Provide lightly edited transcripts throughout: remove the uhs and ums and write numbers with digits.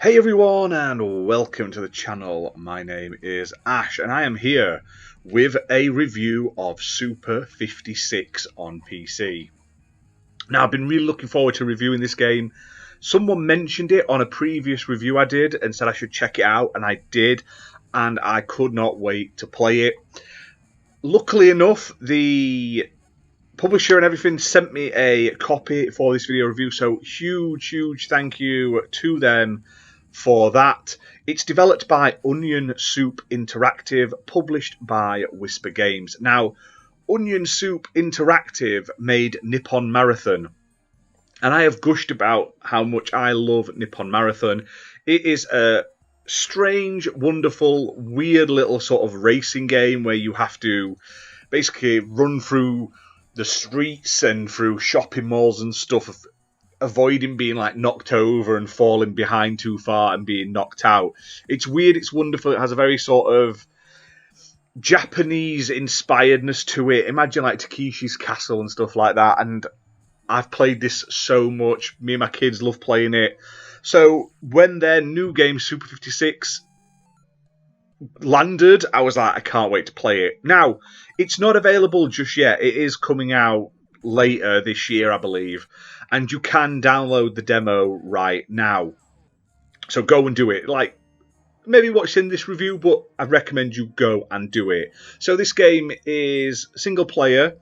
Hey everyone, and welcome to the channel. My name is Ash, and I am here with a review of Super 56 on PC. Now, I've been really looking forward to reviewing this game. Someone mentioned it on a previous review I did and said I should check it out, and I did, and I could not wait to play it. Luckily enough, the publisher and everything sent me a copy for this video review, so huge thank you to them for that. It's developed by Onion Soup Interactive, published by Whisper Games. Now, Onion Soup Interactive made Nippon Marathon, and I have gushed about how much I love Nippon Marathon. It is a strange, wonderful, weird little sort of racing game where you have to basically run through the streets and through shopping malls and stuff, avoiding being like knocked over and falling behind too far and being knocked out. It's weird, it's wonderful. It has a very sort of Japanese inspiredness to it. Imagine like Takeshi's Castle and stuff like that. And I've played this so much. Me and my kids love playing it. So when their new game Super 56 landed, I was like, I can't wait to play it. Now, it's not available just yet. It is coming out later this year, I believe, and you can download the demo right now. So go and do it. Like, maybe watch in this review, but I recommend you go and do it. So this game is single player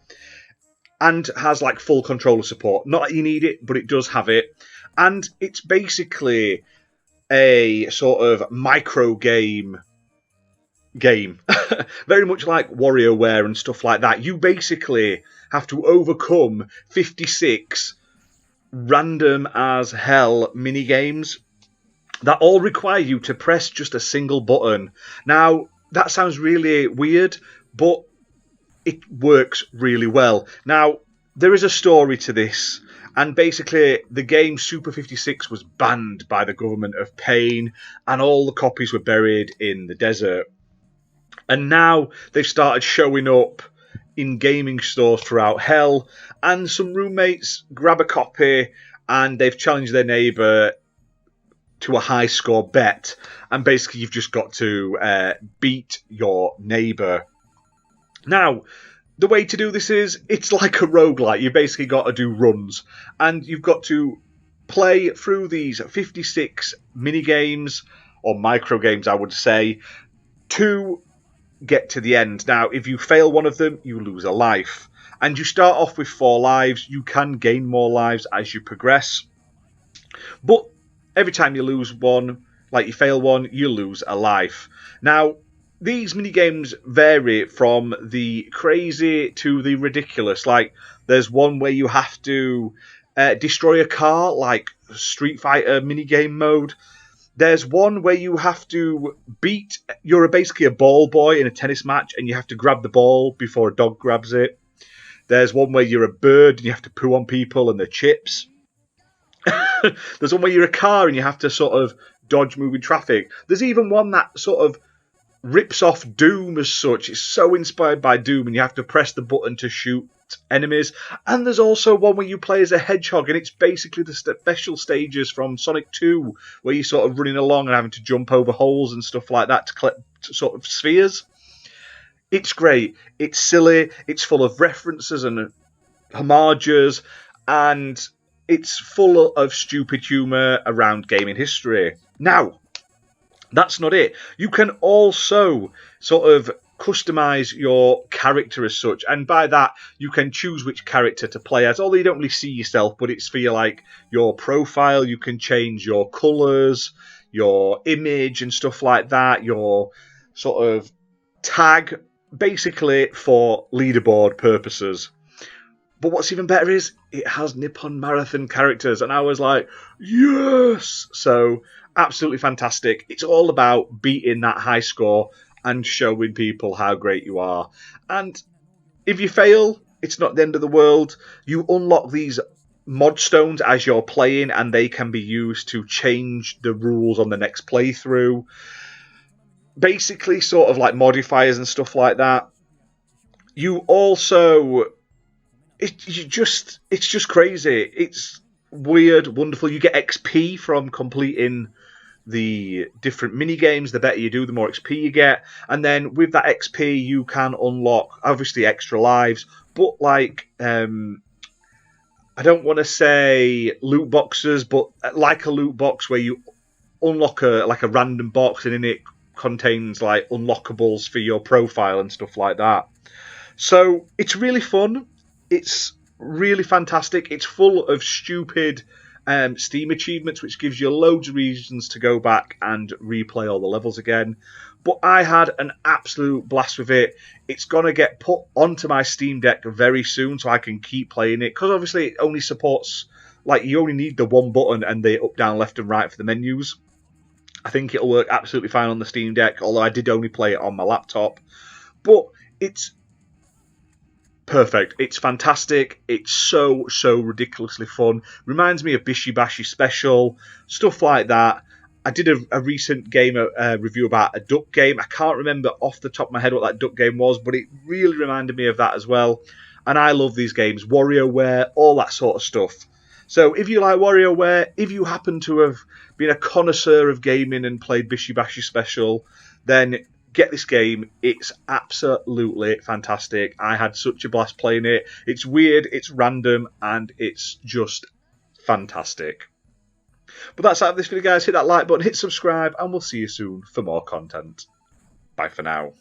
and has like full controller support. Not that you need it, but it does have it. And it's basically a sort of micro game. Very much like WarioWare and stuff like that. You basically have to overcome 56 random as hell mini games that all require you to press just a single button. Now, that sounds really weird, but it works really well. Now, there is a story to this, and basically the game Super 56 was banned by the government of Pain, and all the copies were buried in the desert. And now they've started showing up in gaming stores throughout hell, and some roommates grab a copy and they've challenged their neighbour to a high score bet, and basically you've just got to beat your neighbour. Now, the way to do this is, it's like a roguelike. You basically got to do runs, and you've got to play through these 56 mini games, or micro games I would say, to get to the end. Now, if you fail one of them, you lose a life. And you start off with 4 lives. You can gain more lives as you progress. But every time you lose one, like you fail one, you lose a life. Now, these minigames vary from the crazy to the ridiculous. Like, there's one where you have to destroy a car, like Street Fighter minigame mode. There's one where you have to beat... You're basically a ball boy in a tennis match, and you have to grab the ball before a dog grabs it. There's one where you're a bird, and you have to poo on people and the chips. There's one where you're a car, and you have to sort of dodge moving traffic. There's even one that sort of rips off Doom as such. It's so inspired by Doom, and you have to press the button to shoot enemies. And there's also one where you play as a hedgehog, and it's basically the special stages from Sonic 2, where you're sort of running along and having to jump over holes and stuff like that to collect sort of spheres. It's great. It's silly. It's full of references and homages, and it's full of stupid humour around gaming history. Now, that's not it. You can also sort of customize your character as such, and by that you can choose which character to play as, although you don't really see yourself, but it's for your profile. You can change your colors, your image and stuff like that, your sort of tag, basically for leaderboard purposes. But what's even better is it has Nippon Marathon characters, and I was like, yes! So absolutely fantastic. It's all about beating that high score and showing people how great you are. And if you fail, it's not the end of the world. You unlock these mod stones as you're playing, and they can be used to change the rules on the next playthrough. Basically, sort of like modifiers and stuff like that. You also... It's just crazy. It's weird, wonderful. You get XP from completing the different mini games. The better you do, the more XP you get, and then with that XP, you can unlock obviously extra lives, but like I don't want to say loot boxes, but like a loot box where you unlock a random box and in it contains like unlockables for your profile and stuff like that. So it's really fun. It's really fantastic. It's full of stupid Steam achievements, which gives you loads of reasons to go back and replay all the levels again. But I had an absolute blast with it. It's going to get put onto my Steam Deck very soon so I can keep playing it. Because obviously it only supports, like, you only need the one button and the up, down, left and right for the menus. I think it'll work absolutely fine on the Steam Deck, although I did only play it on my laptop. But it's perfect. It's fantastic. It's so ridiculously fun. Reminds me of Bishi Bashi Special, stuff like that. I did a recent game review about a duck game. I can't remember off the top of my head what that duck game was, but it really reminded me of that as well. And I love these games, WarioWare, all that sort of stuff. So if you like WarioWare, if you happen to have been a connoisseur of gaming and played Bishi Bashi Special, then get this game. It's absolutely fantastic. I had such a blast playing it. It's weird, it's random, and it's just fantastic. But that's it for this video, guys. Hit that like button, hit subscribe, and we'll see you soon for more content. Bye for now.